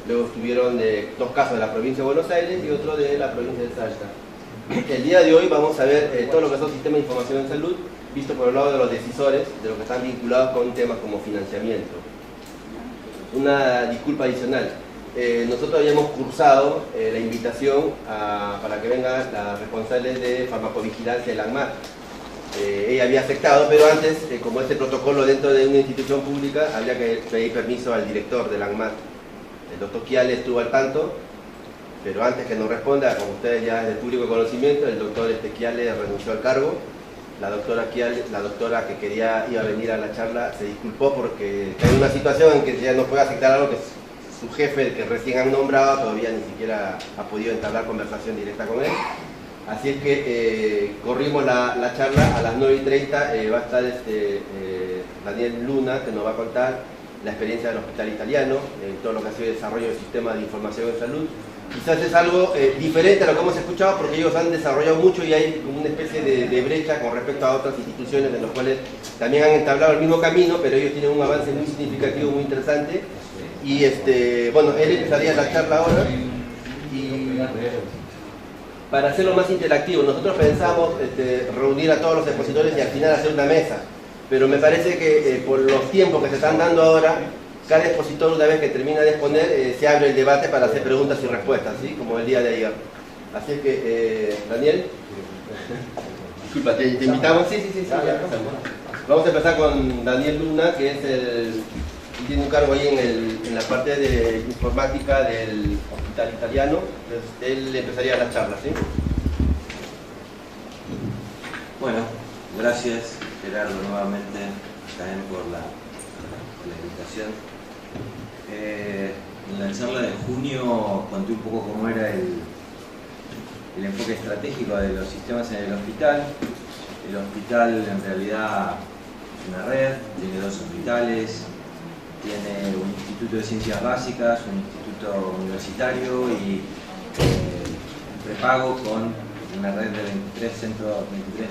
luego estuvieron dos casos de la provincia de Buenos Aires y otro de la provincia de Salta. El día de hoy vamos a ver todo lo que son sistemas de información en salud, visto por el lado de los decisores, de los que están vinculados con temas como financiamiento. Una disculpa adicional. Nosotros habíamos cursado la invitación para que venga la responsable de farmacovigilancia del ANMAT. Ella había aceptado, pero antes, como este protocolo dentro de una institución pública, había que pedir permiso al director del ANMAT. El doctor Chiale estuvo al tanto, pero antes que nos responda, como ustedes ya es de público conocimiento, el doctor Chiale renunció al cargo. La doctora Chiale, la doctora que iba a venir a la charla, se disculpó porque hay una situación en que ya no puede aceptar algo que su jefe, el que recién han nombrado, todavía ni siquiera ha podido entablar conversación directa con él. Así es que corrimos la charla. A las 9:30 va a estar Daniel Luna, que nos va a contar la experiencia del Hospital Italiano, todo lo que ha sido el desarrollo del sistema de información en salud. Quizás es algo diferente a lo que hemos escuchado, porque ellos han desarrollado mucho y hay como una especie de brecha con respecto a otras instituciones en las cuales también han entablado el mismo camino, pero ellos tienen un avance muy significativo, muy interesante. Y bueno, él empezaría la charla ahora. Y para hacerlo más interactivo, nosotros pensamos reunir a todos los expositores y al final hacer una mesa, pero me parece que por los tiempos que se están dando ahora, cada expositor, una vez que termina de exponer, se abre el debate para hacer preguntas y respuestas, ¿sí? Como el día de ayer. Así que, Daniel, disculpa, te invitamos. Sí, ya empezamos. Vamos a empezar con Daniel Luna, que es tiene un cargo ahí en la parte de informática del Hospital Italiano. Entonces, él empezaría la charla, ¿sí? Bueno, gracias Gerardo nuevamente también por la invitación. En la charla de junio conté un poco cómo era el enfoque estratégico de los sistemas en el hospital. El hospital en realidad es una red, tiene dos hospitales, tiene un instituto de ciencias básicas, un instituto universitario y prepago con una red de 23 centros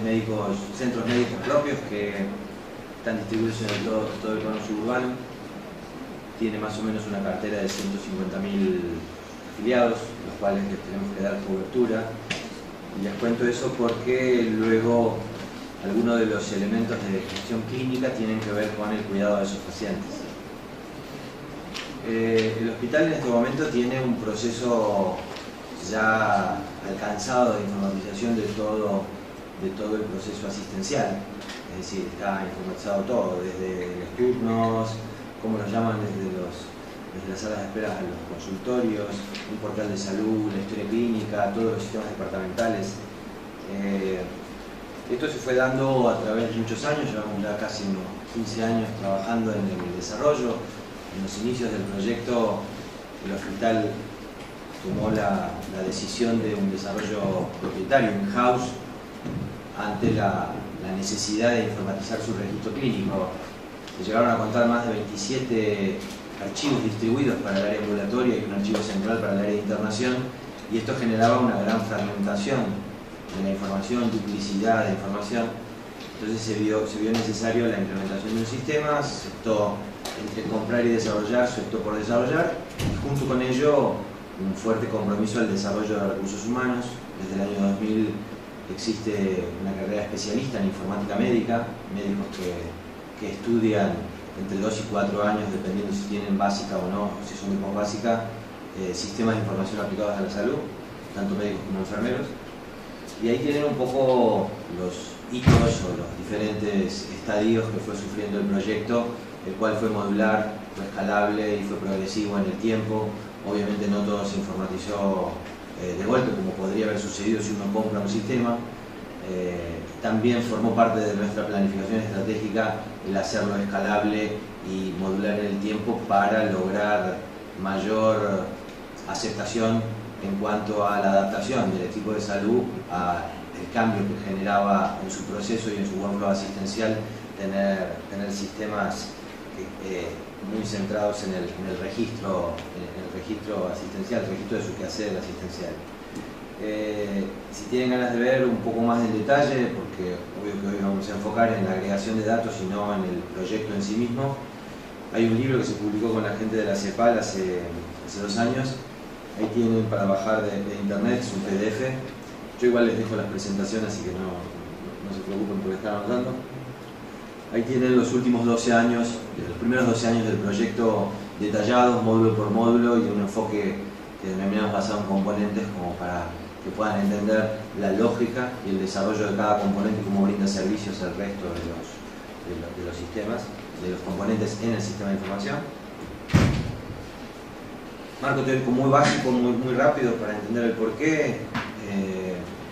médicos propios que están distribuidos en todo el cono suburbano. Tiene más o menos una cartera de 150.000 afiliados, los cuales les tenemos que dar cobertura. Y les cuento eso porque luego algunos de los elementos de gestión clínica tienen que ver con el cuidado de esos pacientes. El hospital en este momento tiene un proceso ya alcanzado de informatización de todo el proceso asistencial, es decir, está informatizado todo, desde los turnos, cómo los llaman desde las salas de espera a los consultorios, un portal de salud, la historia clínica, todos los sistemas departamentales. Esto se fue dando a través de muchos años, llevamos ya casi unos 15 años trabajando en el desarrollo. En los inicios del proyecto, el hospital tomó la decisión de un desarrollo propietario, in-house, ante la necesidad de informatizar su registro clínico. Se llegaron a contar más de 27 archivos distribuidos para el área ambulatoria y un archivo central para el área de internación, y esto generaba una gran fragmentación de la información, duplicidad de información. Entonces se vio necesario la implementación de un sistema, se optó entre comprar y desarrollar, se optó por desarrollar, y junto con ello un fuerte compromiso al desarrollo de recursos humanos. Desde el año 2000 existe una carrera especialista en informática médica, médicos que estudian entre 2 y 4 años, dependiendo si tienen básica o no, si son de básica, sistemas de información aplicados a la salud, tanto médicos como enfermeros. Y ahí tienen un poco los hitos o los diferentes estadios que fue sufriendo el proyecto, el cual fue modular, fue escalable y fue progresivo en el tiempo. Obviamente no todo se informatizó de golpe, como podría haber sucedido si uno compra un sistema. También formó parte de nuestra planificación estratégica el hacerlo escalable y modular en el tiempo para lograr mayor aceptación en cuanto a la adaptación del equipo de salud al cambio que generaba en su proceso y en su workflow asistencial tener sistemas muy centrados en el registro asistencial, el registro de su quehacer asistencial. Si tienen ganas de ver un poco más en detalle, porque obvio que hoy vamos a enfocar en la agregación de datos y no en el proyecto en sí mismo, Hay un libro que se publicó con la gente de la CEPAL hace 2 años. Ahí tienen para bajar de internet, es un PDF. Yo igual les dejo las presentaciones, así que no se preocupen por estar anotando. Ahí tienen los últimos 12 años, los primeros 12 años del proyecto detallados, módulo por módulo, y un enfoque que denominamos basado en componentes, como para que puedan entender la lógica y el desarrollo de cada componente y cómo brinda servicios al resto de los sistemas, de los componentes en el sistema de información. Marco teórico muy básico, muy rápido para entender el porqué.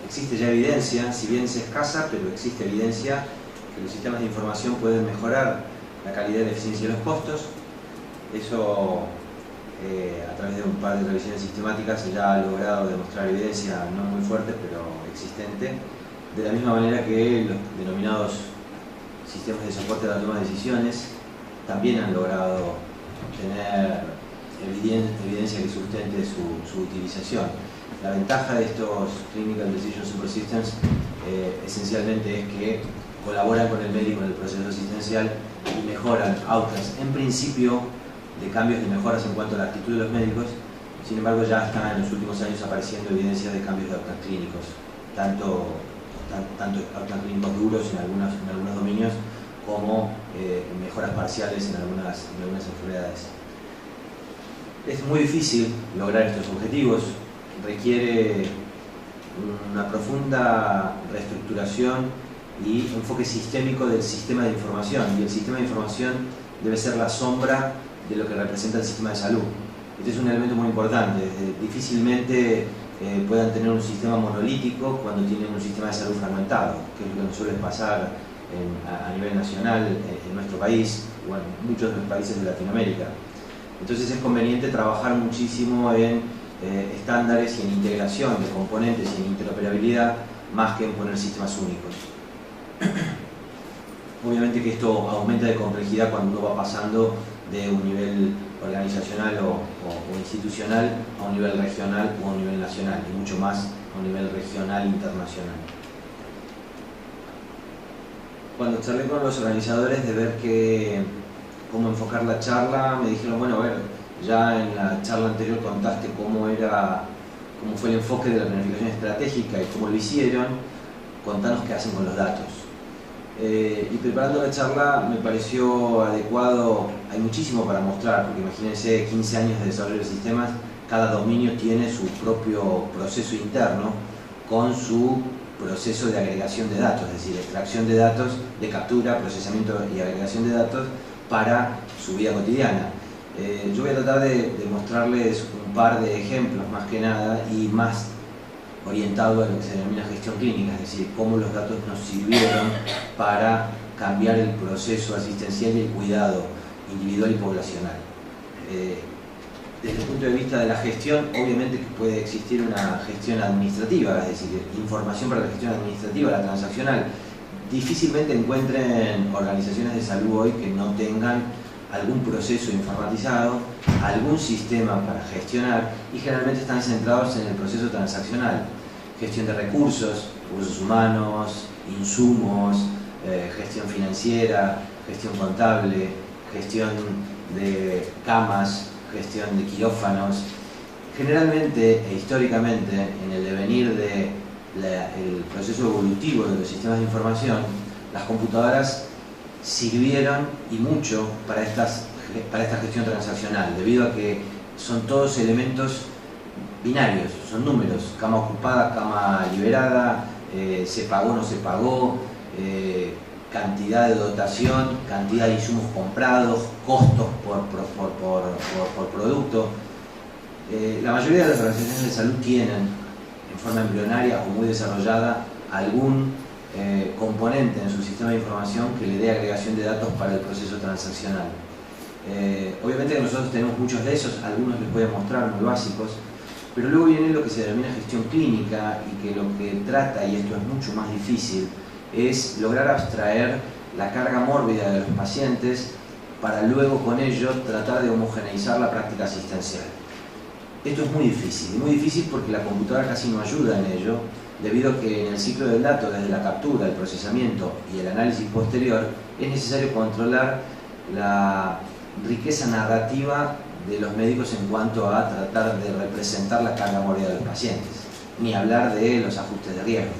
Existe ya evidencia, si bien es escasa, pero existe evidencia que los sistemas de información pueden mejorar la calidad y la eficiencia de los costos. Eso, a través de un par de revisiones sistemáticas, se ya ha logrado demostrar evidencia no muy fuerte, pero existente. De la misma manera que los denominados sistemas de soporte a la toma de decisiones también han logrado tener evidencia que sustente su utilización. La ventaja de estos Clinical Decision Support Systems esencialmente es que colaboran con el médico en el proceso asistencial y mejoran outcomes, en principio, de cambios y mejoras en cuanto a la actitud de los médicos. Sin embargo, ya están en los últimos años apareciendo evidencias de cambios de outcomes clínicos, tanto outcomes clínicos duros en algunos dominios, como mejoras parciales en algunas enfermedades. Es muy difícil lograr estos objetivos, requiere una profunda reestructuración y enfoque sistémico del sistema de información, y el sistema de información debe ser la sombra de lo que representa el sistema de salud. Este es un elemento muy importante. Difícilmente puedan tener un sistema monolítico cuando tienen un sistema de salud fragmentado, que es lo que nos suele pasar a nivel nacional en nuestro país, bueno, en muchos de los países de Latinoamérica. Entonces es conveniente trabajar muchísimo en estándares y en integración de componentes y en interoperabilidad, más que en poner sistemas únicos. Obviamente que esto aumenta de complejidad cuando uno va pasando de un nivel organizacional o institucional a un nivel regional o a un nivel nacional, y mucho más a un nivel regional internacional. Cuando charlé con los organizadores de ver cómo enfocar la charla, me dijeron, bueno, a ver, ya en la charla anterior contaste cómo fue el enfoque de la planificación estratégica y cómo lo hicieron, contanos qué hacen con los datos. Y preparando la charla me pareció adecuado, hay muchísimo para mostrar, porque imagínense 15 años de desarrollo de sistemas, cada dominio tiene su propio proceso interno con su proceso de agregación de datos, es decir, extracción de datos, de captura, procesamiento y agregación de datos para su vida cotidiana. Yo voy a tratar de mostrarles un par de ejemplos más que nada, y más orientado a lo que se denomina gestión clínica, es decir, cómo los datos nos sirvieron para cambiar el proceso asistencial y el cuidado individual y poblacional. Desde el punto de vista de la gestión, obviamente que puede existir una gestión administrativa, es decir, información para la gestión administrativa, la transaccional. Difícilmente encuentren organizaciones de salud hoy que no tengan algún proceso informatizado, algún sistema para gestionar, y generalmente están centrados en el proceso transaccional. Gestión de recursos humanos, insumos, gestión financiera, gestión contable, gestión de camas, gestión de quirófanos. Generalmente e históricamente, en el devenir del proceso evolutivo de los sistemas de información, las computadoras sirvieron y mucho para esta gestión transaccional, debido a que son todos elementos binarios, son números, cama ocupada, cama liberada, se pagó, no se pagó, cantidad de dotación, cantidad de insumos comprados, costos por producto. La mayoría de las organizaciones de salud tienen, en forma embrionaria o muy desarrollada, algún componente en su sistema de información que le dé agregación de datos para el proceso transaccional. Obviamente que nosotros tenemos muchos de esos, algunos les voy a mostrar, muy básicos, pero luego viene lo que se denomina gestión clínica, y que lo que trata, y esto es mucho más difícil, es lograr abstraer la carga mórbida de los pacientes para luego con ello tratar de homogeneizar la práctica asistencial. Esto es muy difícil porque la computadora casi no ayuda en ello, debido a que en el ciclo del dato, desde la captura, el procesamiento y el análisis posterior, es necesario controlar la riqueza narrativa de los médicos en cuanto a tratar de representar la carga mórbida de los pacientes, ni hablar de los ajustes de riesgo.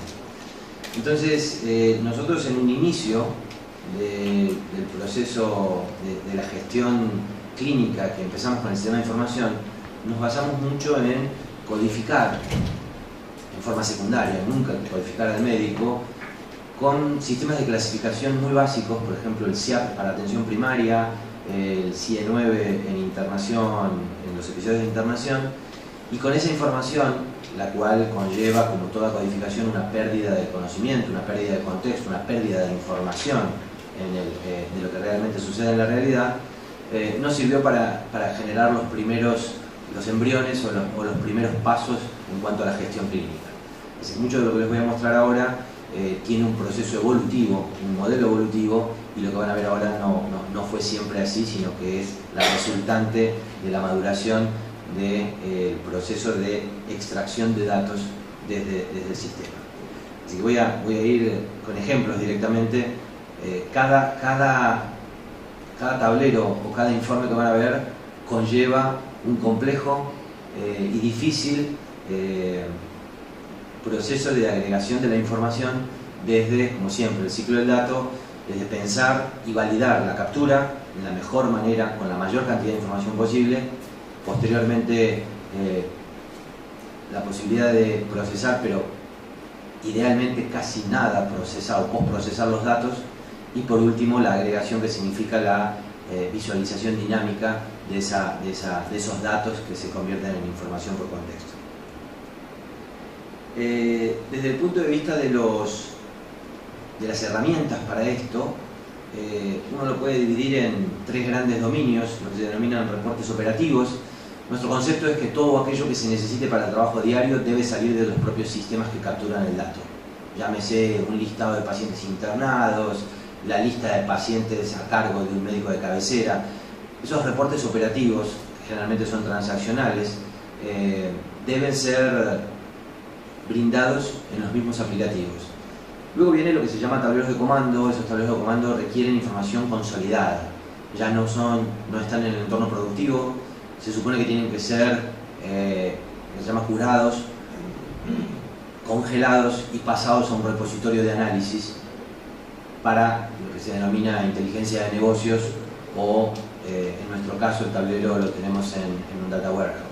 Entonces, nosotros en un inicio del proceso de la gestión clínica que empezamos con el sistema de información, nos basamos mucho en codificar en forma secundaria, nunca codificar al médico, con sistemas de clasificación muy básicos, por ejemplo el SIAP para atención primaria, el CIE9 en internación, en los episodios de internación, y con esa información, la cual conlleva, como toda codificación, una pérdida de conocimiento, una pérdida de contexto, una pérdida de información de lo que realmente sucede en la realidad, nos sirvió para generar los embriones o los primeros pasos en cuanto a la gestión clínica. Así que mucho de lo que les voy a mostrar ahora tiene un proceso evolutivo, un modelo evolutivo, y lo que van a ver ahora no fue siempre así, sino que es la resultante de la maduración del proceso de extracción de datos desde el sistema. Así que voy a ir con ejemplos directamente. Cada tablero o cada informe que van a ver conlleva un complejo y difícil proceso de agregación de la información desde, como siempre, el ciclo del dato, desde pensar y validar la captura de la mejor manera, con la mayor cantidad de información posible, posteriormente la posibilidad de procesar, pero idealmente casi nada procesar o postprocesar los datos, y por último la agregación, que significa la visualización dinámica de esos datos que se convierten en información por contexto. Desde el punto de vista de las herramientas para esto, uno lo puede dividir en tres grandes dominios, lo que se denominan reportes operativos. Nuestro concepto es que todo aquello que se necesite para el trabajo diario debe salir de los propios sistemas que capturan el dato. Llámese un listado de pacientes internados, la lista de pacientes a cargo de un médico de cabecera. Esos reportes operativos, que generalmente son transaccionales, deben ser brindados en los mismos aplicativos. Luego viene lo que se llama tableros de comando. Esos tableros de comando requieren información consolidada. Ya no están en el entorno productivo. Se supone que tienen que ser, se llama curados, congelados y pasados a un repositorio de análisis para lo que se denomina inteligencia de negocios, o en nuestro caso el tablero lo tenemos en un data warehouse.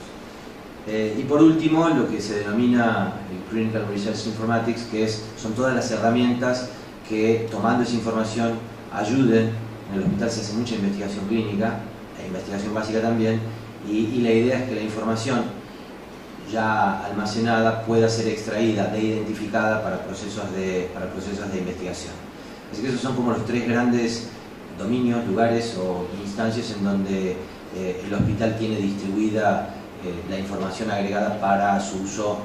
Y por último, lo que se denomina el Clinical Research Informatics, que son todas las herramientas que, tomando esa información, ayuden. En el hospital se hace mucha investigación clínica, e investigación básica también, y la idea es que la información ya almacenada pueda ser extraída e identificada para procesos de investigación. Así que esos son como los tres grandes dominios, lugares o instancias en donde el hospital tiene distribuida la información agregada para su uso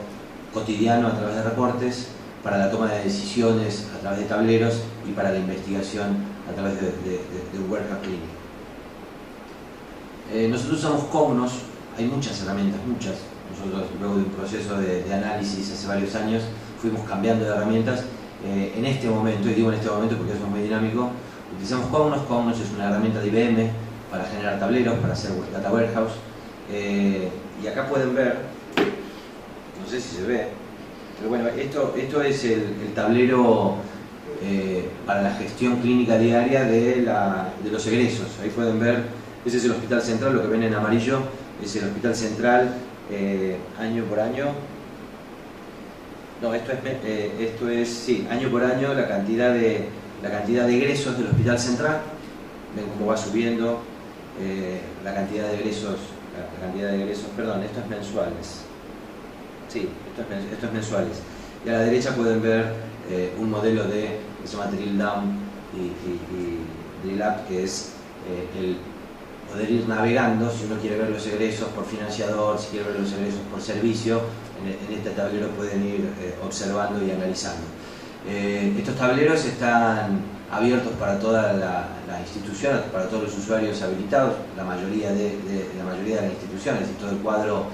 cotidiano a través de reportes, para la toma de decisiones a través de tableros y para la investigación a través de un warehouse clínico. Nosotros usamos Cognos. Hay muchas herramientas, muchas. Nosotros, luego de un proceso de análisis hace varios años, fuimos cambiando de herramientas. En este momento, y digo en este momento porque eso es muy dinámico, utilizamos Cognos. Cognos es una herramienta de IBM para generar tableros, para hacer data warehouse. Y acá pueden ver, no sé si se ve, pero bueno, esto es el tablero para la gestión clínica diaria de los egresos. Ahí pueden ver, ese es el Hospital Central, lo que ven en amarillo es el Hospital Central año por año. No, esto es sí, año por año la cantidad de egresos del Hospital Central. Ven cómo va subiendo la cantidad de egresos. Perdón, esto es mensuales. Sí, esto es mensuales. Y a la derecha pueden ver un modelo que se llama Drill Down y Drill Up, que es el poder ir navegando. Si uno quiere ver los egresos por financiador, si quiere ver los egresos por servicio, en este tablero pueden ir observando y analizando. Estos tableros están abiertos para toda la institución, para todos los usuarios habilitados, la mayoría de las instituciones, y todo el cuadro,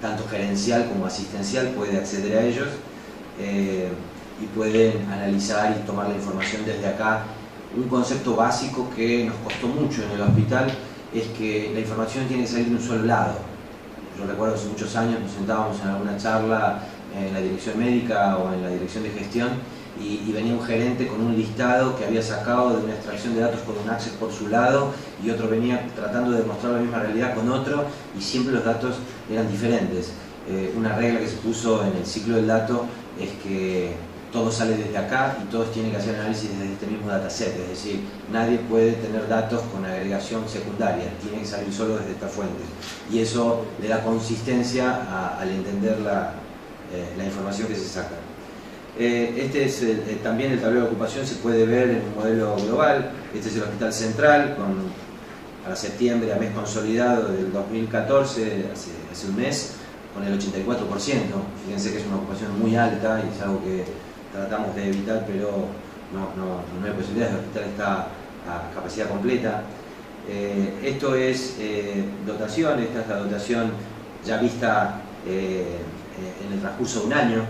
tanto gerencial como asistencial, puede acceder a ellos y pueden analizar y tomar la información desde acá. Un concepto básico que nos costó mucho en el hospital es que la información tiene que salir de un solo lado. Yo recuerdo hace muchos años nos sentábamos en alguna charla en la dirección médica o en la dirección de gestión y venía un gerente con un listado que había sacado de una extracción de datos con un Access por su lado y otro venía tratando de demostrar la misma realidad con otro y siempre los datos eran diferentes. Una regla que se puso en el ciclo del dato es que todo sale desde acá y todos tienen que hacer análisis desde este mismo dataset, es decir, nadie puede tener datos con agregación secundaria, tiene que salir solo desde esta fuente y eso le da consistencia al entender la información que se saca. Este es también el tablero de ocupación, se puede ver en un modelo global. Este es el Hospital Central, para septiembre a mes consolidado del 2014, hace un mes, con el 84%. Fíjense que es una ocupación muy alta y es algo que tratamos de evitar, pero no hay posibilidades, el hospital está a capacidad completa. Esto es dotación, esta es la dotación ya vista en el transcurso de un año.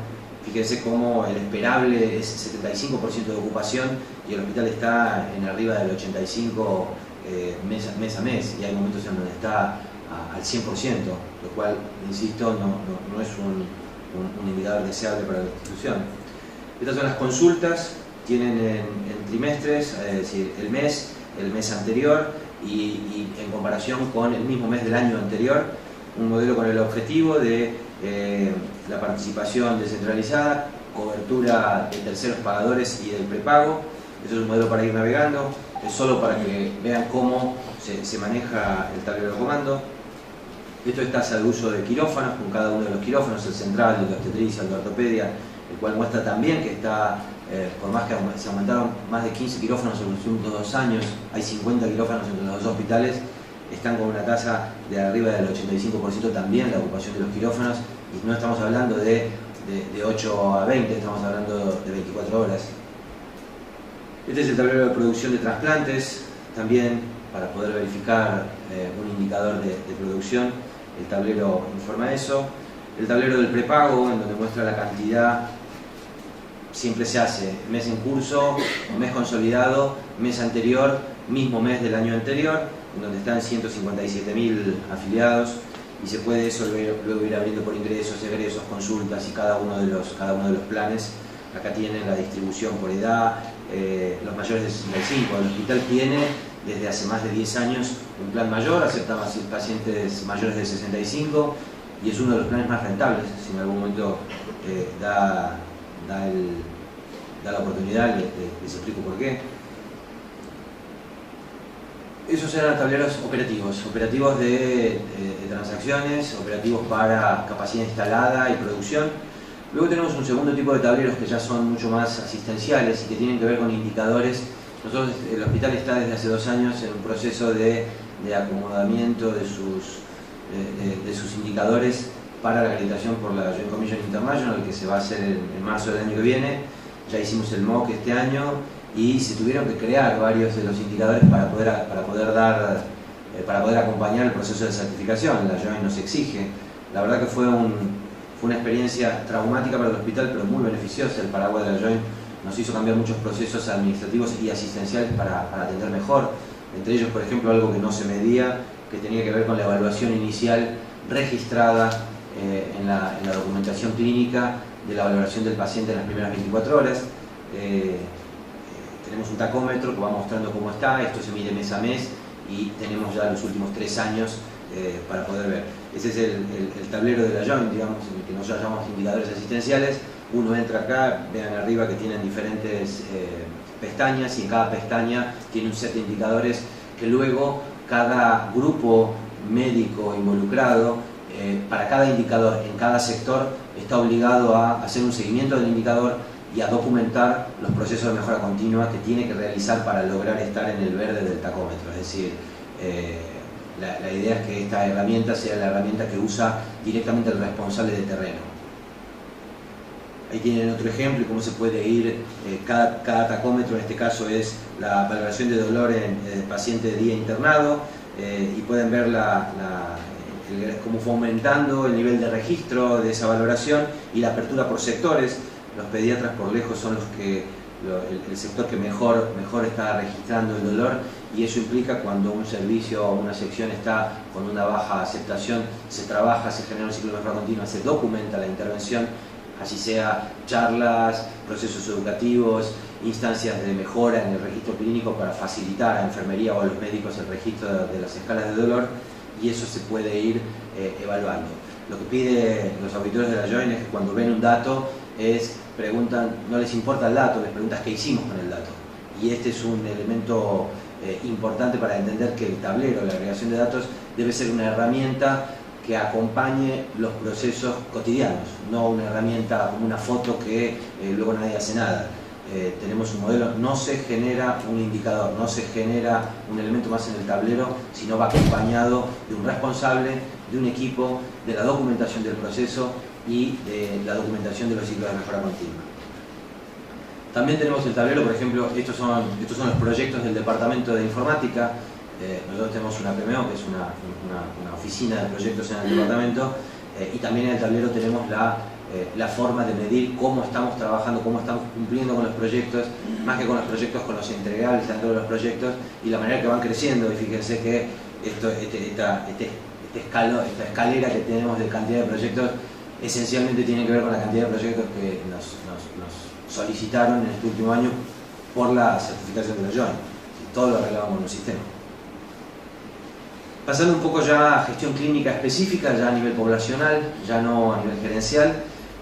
Fíjense cómo el esperable es 75% de ocupación y el hospital está en arriba del 85% mes a mes y hay momentos en donde está al 100%, lo cual, insisto, no es un indicador deseable para la institución. Estas son las consultas, tienen en trimestres, es decir, el mes anterior y en comparación con el mismo mes del año anterior, un modelo con el objetivo de la participación descentralizada, cobertura de terceros pagadores y del prepago. Esto es un modelo para ir navegando, es solo para que vean cómo se maneja el tablero de comando. Esto es tasa de uso de quirófanos, con cada uno de los quirófanos, el central, el de obstetricia, el de ortopedia, el cual muestra también que está, por más que se aumentaron más de 15 quirófanos en los últimos 2 años, hay 50 quirófanos entre los dos hospitales, están con una tasa de arriba del 85% también la ocupación de los quirófanos, y no estamos hablando de 8 a 20, estamos hablando de 24 horas. Este es el tablero de producción de trasplantes, también para poder verificar un indicador de producción, el tablero informa eso. El tablero del prepago, en donde muestra la cantidad, siempre se hace mes en curso, mes consolidado, mes anterior, mismo mes del año anterior, en donde están 157.000 afiliados y se puede eso luego ir abriendo por ingresos, egresos, consultas y cada uno de los planes. Acá tienen la distribución por edad, los mayores de 65. El hospital tiene desde hace más de 10 años un plan mayor, acepta pacientes mayores de 65 y es uno de los planes más rentables. Si en algún momento da la oportunidad, les explico por qué. Esos eran tableros operativos de transacciones, operativos para capacidad instalada y producción. Luego tenemos un segundo tipo de tableros que ya son mucho más asistenciales y que tienen que ver con indicadores. Nosotros, el hospital está desde hace 2 años en un proceso de acomodamiento de sus indicadores para la acreditación por la Joint Commission International, que se va a hacer en marzo del año que viene. Ya hicimos el MOOC este año y se tuvieron que crear varios de los indicadores para poder acompañar el proceso de certificación. La Joint nos exige. La verdad que fue una experiencia traumática para el hospital, pero muy beneficiosa. El paraguas de la Joint nos hizo cambiar muchos procesos administrativos y asistenciales para atender mejor. Entre ellos, por ejemplo, algo que no se medía, que tenía que ver con la evaluación inicial registrada en la documentación clínica de la valoración del paciente en las primeras 24 horas. Tenemos un tacómetro que va mostrando cómo está, esto se mide mes a mes y tenemos ya los últimos 3 años para poder ver. Ese es el tablero de la Joint, digamos, en el que nosotros llamamos indicadores asistenciales. Uno entra acá, vean arriba que tienen diferentes pestañas y en cada pestaña tiene un set de indicadores que luego cada grupo médico involucrado, para cada indicador en cada sector, está obligado a hacer un seguimiento del indicador y a documentar los procesos de mejora continua que tiene que realizar para lograr estar en el verde del tacómetro. Es decir, la idea es que esta herramienta sea la herramienta que usa directamente el responsable de terreno. Ahí tienen otro ejemplo de cómo se puede ir cada tacómetro. En este caso es la valoración de dolor en el paciente de día internado y pueden ver cómo fue aumentando el nivel de registro de esa valoración y la apertura por sectores. Los pediatras por lejos son el sector que mejor está registrando el dolor y eso implica cuando un servicio o una sección está con una baja aceptación, se trabaja, se genera un ciclo de mejora continua, se documenta la intervención, así sea charlas, procesos educativos, instancias de mejora en el registro clínico para facilitar a enfermería o a los médicos el registro de las escalas de dolor, y eso se puede ir evaluando. Lo que piden los auditores de la Joint es que cuando ven un dato, preguntan, no les importa el dato, les preguntas qué hicimos con el dato. Y este es un elemento importante para entender que el tablero, la agregación de datos, debe ser una herramienta que acompañe los procesos cotidianos, no una herramienta como una foto que luego nadie hace nada. Tenemos un modelo, no se genera un indicador, no se genera un elemento más en el tablero, sino va acompañado de un responsable, de un equipo, de la documentación del proceso y de la documentación de los ciclos de mejora continua. También tenemos el tablero, por ejemplo, estos son los proyectos del Departamento de Informática. Nosotros tenemos una PMO, que es una oficina de proyectos en el departamento, y también en el tablero tenemos la forma de medir cómo estamos trabajando, cómo estamos cumpliendo con los proyectos, más que con los proyectos, con los entregables dentro de los proyectos y la manera que van creciendo. Y fíjense que esta escalera que tenemos de cantidad de proyectos esencialmente tiene que ver con la cantidad de proyectos que nos solicitaron en este último año por la certificación de la Joint. Todo lo arreglamos en un sistema. Pasando un poco ya a gestión clínica específica, ya a nivel poblacional, ya no a nivel gerencial.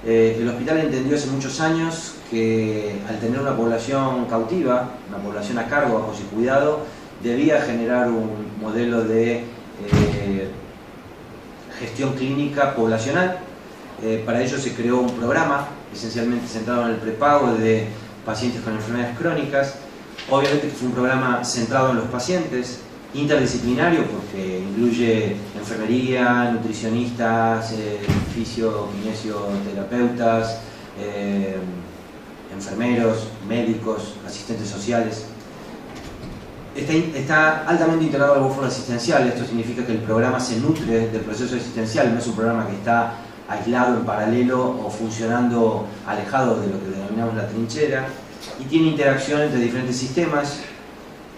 El hospital entendió hace muchos años que al tener una población cautiva, una población a cargo, bajo su cuidado, debía generar un modelo de gestión clínica poblacional. Para ello se creó un programa esencialmente centrado en el prepago de pacientes con enfermedades crónicas. Obviamente que fue un programa centrado en los pacientes, interdisciplinario porque incluye enfermería, nutricionistas, fisio, kinesioterapeutas, enfermeros, médicos, asistentes sociales. Está altamente integrado al workflow asistencial. Esto significa que el programa se nutre del proceso asistencial, no es un programa que está aislado, en paralelo o funcionando alejado de lo que denominamos la trinchera, y tiene interacción entre diferentes sistemas.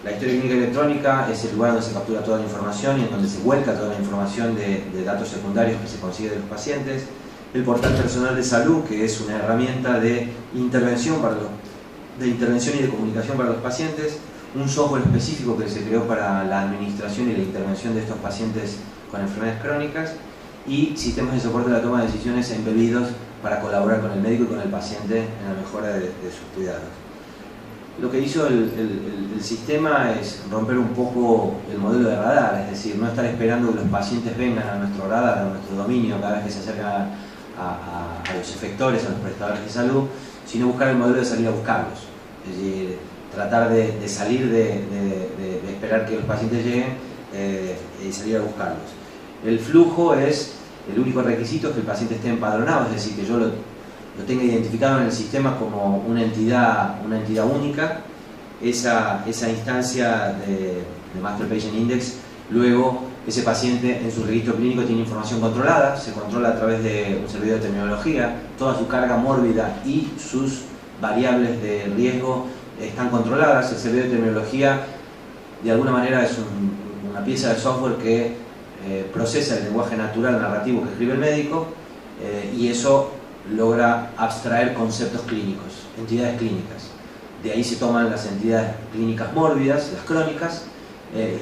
La historia clínica electrónica es el lugar donde se captura toda la información y en donde se vuelca toda la información de datos secundarios que se consigue de los pacientes. El portal personal de salud, que es una herramienta de intervención, y de comunicación para los pacientes. Un software específico que se creó para la administración y la intervención de estos pacientes con enfermedades crónicas. Y sistemas de soporte de la toma de decisiones embebidos para colaborar con el médico y con el paciente en la mejora de sus cuidados. Lo que hizo el sistema es romper un poco el modelo de radar, es decir, no estar esperando que los pacientes vengan a nuestro radar, a nuestro dominio cada vez que se acercan a los efectores, a los prestadores de salud, sino buscar el modelo de salir a buscarlos. Es decir, tratar de salir de esperar que los pacientes lleguen y salir a buscarlos. El flujo es, el único requisito es que el paciente esté empadronado, es decir, que yo lo tenga identificado en el sistema como una entidad única. Esa instancia de Master Patient Index, luego ese paciente en su registro clínico tiene información controlada, se controla a través de un servidor de terminología, toda su carga mórbida y sus variables de riesgo están controladas. El servidor de terminología de alguna manera es una pieza de software que procesa el lenguaje natural narrativo que escribe el médico, y eso logra abstraer conceptos clínicos, entidades clínicas. De ahí se toman las entidades clínicas mórbidas, las crónicas,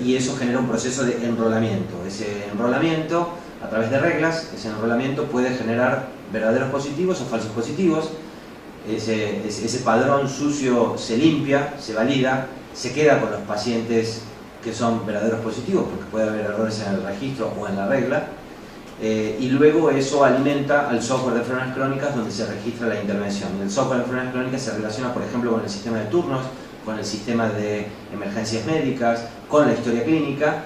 y eso genera un proceso de enrolamiento. Ese enrolamiento, a través de reglas, ese enrolamiento puede generar verdaderos positivos o falsos positivos. Ese padrón sucio se limpia, se valida, se queda con los pacientes que son verdaderos positivos, porque puede haber errores en el registro o en la regla, y luego eso alimenta al software de enfermedades crónicas donde se registra la intervención. El software de enfermedades crónicas se relaciona, por ejemplo, con el sistema de turnos, con el sistema de emergencias médicas, con la historia clínica,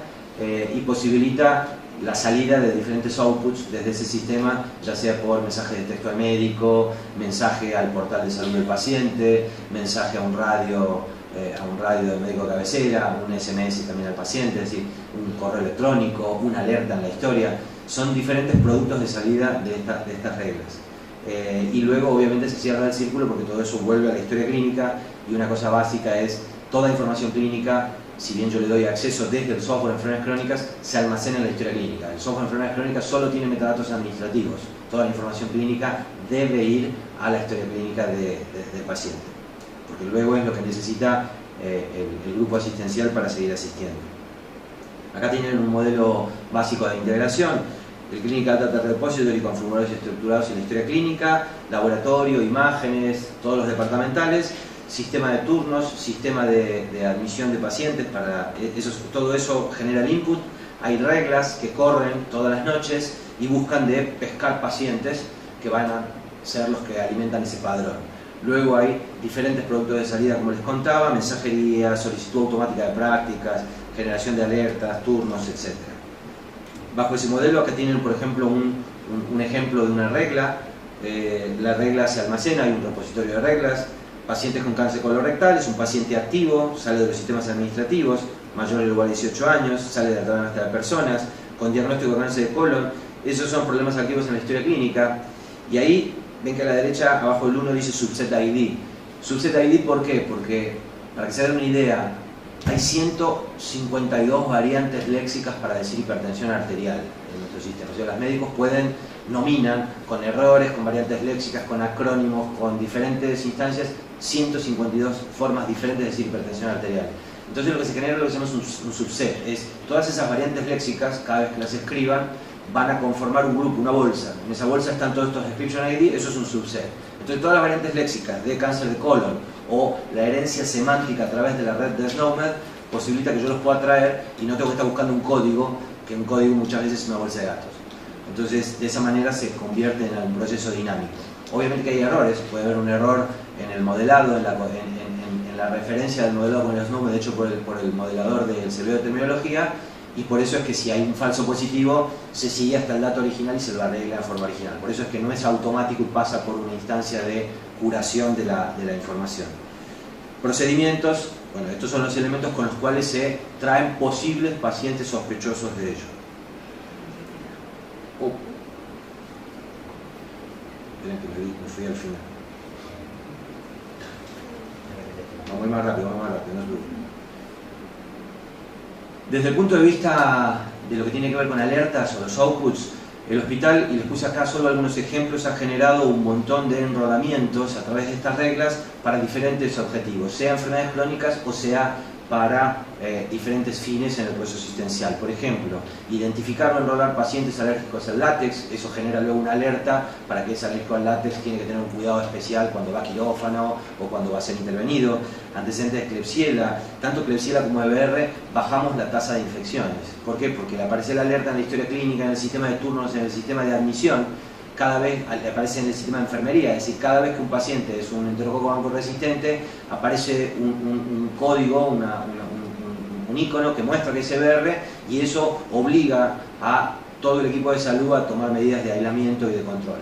y posibilita la salida de diferentes outputs desde ese sistema, ya sea por mensaje de texto al médico, mensaje al portal de salud del paciente, mensaje a un radio del médico de cabecera, un SMS también al paciente, es decir, un correo electrónico, una alerta en la historia. Son diferentes productos de salida de estas reglas. Y luego obviamente se cierra el círculo porque todo eso vuelve a la historia clínica, y una cosa básica es toda información clínica si bien yo le doy acceso desde el software de enfermedades crónicas, se almacena en la historia clínica. El software de enfermedades crónicas solo tiene metadatos administrativos. Toda la información clínica debe ir a la historia clínica del paciente, porque luego es lo que necesita el grupo asistencial para seguir asistiendo. Acá tienen un modelo básico de integración. El Clinical Data Repository con formularios estructurados en la historia clínica, laboratorio, imágenes, todos los departamentales, sistema de turnos, sistema de admisión de pacientes, todo eso genera el input. Hay reglas que corren todas las noches y buscan de pescar pacientes que van a ser los que alimentan ese padrón. Luego hay diferentes productos de salida, como les contaba, mensajería, solicitud automática de prácticas, generación de alertas, turnos, etc. Bajo ese modelo acá tienen, por ejemplo, un ejemplo de una regla. La regla se almacena, hay un repositorio de reglas. Pacientes con cáncer colorectal es un paciente activo, sale de los sistemas administrativos, mayor o igual a 18 años, sale de la tabla de personas, con diagnóstico de cáncer de colon. Esos son problemas activos en la historia clínica. Y ahí ven que a la derecha, abajo del 1 dice Subset ID. Subset ID, ¿por qué? Porque, para que se den una idea, hay 152 variantes léxicas para decir hipertensión arterial en nuestro sistema. O sea, los médicos nominan con errores, con variantes léxicas, con acrónimos, con diferentes instancias, 152 formas diferentes de decir hipertensión arterial. Entonces lo que se genera es lo que se llama un subset. Es todas esas variantes léxicas, cada vez que las escriban, van a conformar un grupo, una bolsa. En esa bolsa están todos estos description ID, eso es un subset. Entonces todas las variantes léxicas de cáncer de colon o la herencia semántica a través de la red de SNOMED posibilita que yo los pueda traer y no tengo que estar buscando un código, que un código muchas veces es una bolsa de datos. Entonces de esa manera se convierte en un proceso dinámico. Obviamente que hay errores, puede haber un error en el modelado, en la referencia del modelado con el SNOMED hecho por el modelador del servidor de terminología, y por eso es que si hay un falso positivo se sigue hasta el dato original y se lo arregla de forma original. Por eso es que no es automático y pasa por una instancia de curación de la información. Procedimientos, bueno, estos son los elementos con los cuales se traen posibles pacientes sospechosos de ello. Esperen que me fui al final. No, voy más rápido, no se preocupen. Desde el punto de vista de lo que tiene que ver con alertas o los outputs, el hospital, y les puse acá solo algunos ejemplos, ha generado un montón de enrolamientos a través de estas reglas para diferentes objetivos, sea enfermedades crónicas o sea para diferentes fines en el proceso asistencial. Por ejemplo, identificar o enrolar pacientes alérgicos al látex, eso genera luego una alerta para que ese alérgico al látex tiene que tener un cuidado especial cuando va a quirófano o cuando va a ser intervenido. Antecedentes de Klebsiella, tanto Klebsiella como EBR, bajamos la tasa de infecciones. ¿Por qué? Porque al aparecer la alerta en la historia clínica, en el sistema de turnos, en el sistema de admisión, cada vez aparece en el sistema de enfermería, es decir, cada vez que un paciente es un enterococo banco resistente, aparece un código, un icono que muestra que es EBR, y eso obliga a todo el equipo de salud a tomar medidas de aislamiento y de control.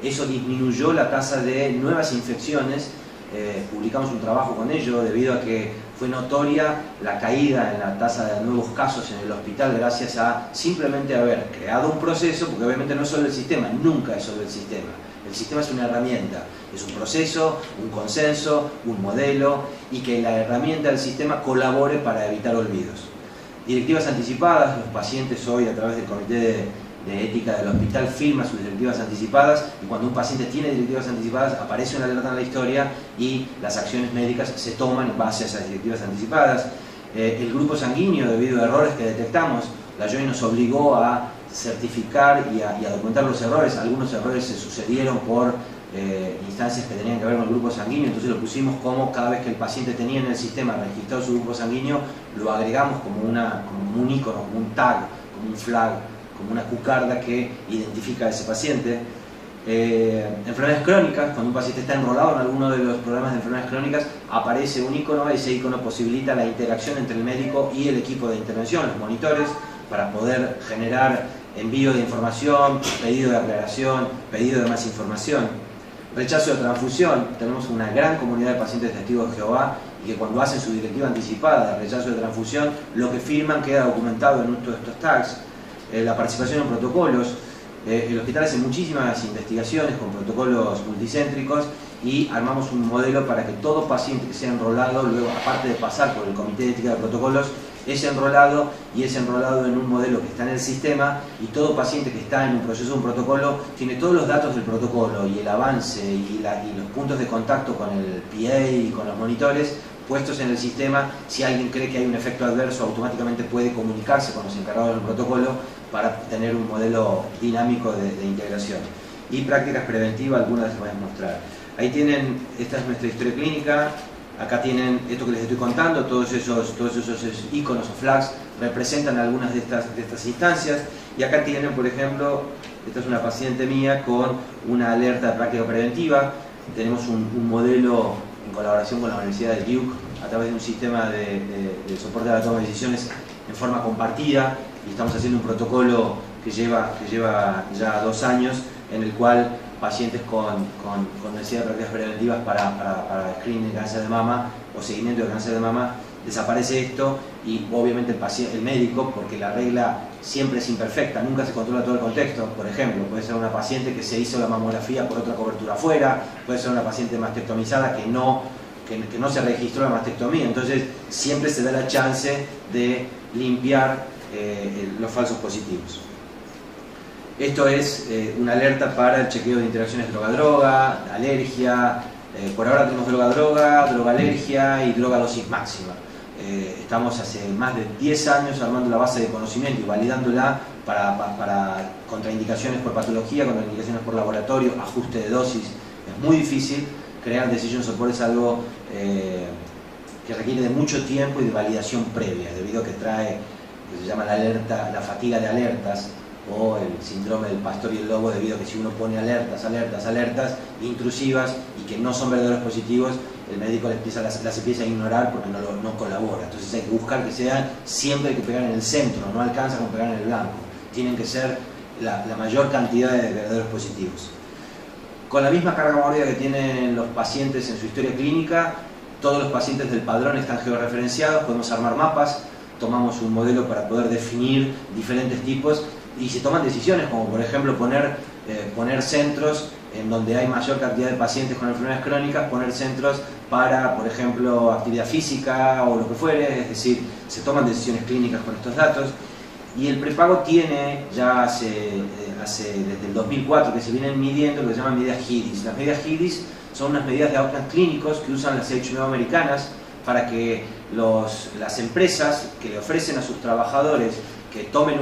Eso disminuyó la tasa de nuevas infecciones. Publicamos un trabajo con ello debido a que fue notoria la caída en la tasa de nuevos casos en el hospital gracias a simplemente haber creado un proceso, porque obviamente no es solo el sistema, nunca es solo el sistema. El sistema es una herramienta, es un proceso, un consenso, un modelo, y que la herramienta del sistema colabore para evitar olvidos. Directivas anticipadas, los pacientes hoy a través del comité de ética del hospital firma sus directivas anticipadas, y cuando un paciente tiene directivas anticipadas aparece una alerta en la historia y las acciones médicas se toman en base a esas directivas anticipadas. El grupo sanguíneo, debido a errores que detectamos, la JOIN nos obligó a certificar y a documentar los errores. Algunos errores se sucedieron por instancias que tenían que ver con el grupo sanguíneo, entonces lo pusimos como cada vez que el paciente tenía en el sistema registrado su grupo sanguíneo, lo agregamos como un icono, como un tag, como un flag, como una cucarda que identifica a ese paciente. Enfermedades crónicas, cuando un paciente está enrolado en alguno de los programas de enfermedades crónicas, aparece un icono, ese icono posibilita la interacción entre el médico y el equipo de intervención, los monitores, para poder generar envío de información, pedido de aclaración, pedido de más información. Rechazo de transfusión, tenemos una gran comunidad de pacientes testigos de Jehová y que cuando hacen su directiva anticipada de rechazo de transfusión, lo que firman queda documentado en uno de estos tags. La participación en protocolos, El hospital hace muchísimas investigaciones con protocolos multicéntricos y armamos un modelo para que todo paciente que sea enrolado, luego aparte de pasar por el Comité de Ética de Protocolos, es enrolado en un modelo que está en el sistema, y todo paciente que está en un proceso de un protocolo tiene todos los datos del protocolo y el avance y los puntos de contacto con el PA y con los monitores puestos en el sistema. Si alguien cree que hay un efecto adverso, automáticamente puede comunicarse con los encargados del protocolo para tener un modelo dinámico de integración. Y prácticas preventivas, algunas les voy a mostrar. Ahí tienen, esta es nuestra historia clínica. Acá tienen esto que les estoy contando, todos esos iconos o flags representan algunas de estas instancias. Y acá tienen, por ejemplo, esta es una paciente mía con una alerta de práctica preventiva. Tenemos un modelo en colaboración con la Universidad de Duke a través de un sistema de soporte a la toma de decisiones en forma compartida, y estamos haciendo un protocolo que lleva ya 2 años, en el cual pacientes con necesidad de prácticas preventivas para screening de cáncer de mama o seguimiento de cáncer de mama, desaparece esto, y obviamente el médico, porque la regla siempre es imperfecta, nunca se controla todo el contexto. Por ejemplo, puede ser una paciente que se hizo la mamografía por otra cobertura afuera, puede ser una paciente mastectomizada que no se registró la mastectomía, entonces siempre se da la chance de limpiar los falsos positivos. Esto es una alerta para el chequeo de interacciones droga-droga, alergia. Por ahora tenemos droga-droga, droga-alergia y droga-dosis máxima. Estamos hace más de 10 años armando la base de conocimiento y validándola para contraindicaciones por patología, contraindicaciones por laboratorio, ajuste de dosis. Es muy difícil. Crear decision support es algo que requiere de mucho tiempo y de validación previa, debido a que trae, que se llama la fatiga de alertas, o el síndrome del pastor y el lobo, debido a que si uno pone alertas intrusivas y que no son verdaderos positivos, el médico las empieza a ignorar porque no colabora. Entonces hay que buscar que sean siempre que pegar en el centro, no alcanza con pegar en el blanco, tienen que ser la mayor cantidad de verdaderos positivos. Con la misma carga mórbida que tienen los pacientes en su historia clínica, todos los pacientes del padrón están georreferenciados, podemos armar mapas, tomamos un modelo para poder definir diferentes tipos, y se toman decisiones como por ejemplo poner centros en donde hay mayor cantidad de pacientes con enfermedades crónicas, poner centros para, por ejemplo, actividad física o lo que fuere. Es decir, se toman decisiones clínicas con estos datos. Y el prepago tiene ya desde el 2004 que se vienen midiendo lo que se llaman medidas HEDIS. Las medidas HEDIS son unas medidas de outcomes clínicos que usan las HMO americanas para que las empresas que le ofrecen a sus trabajadores que tomen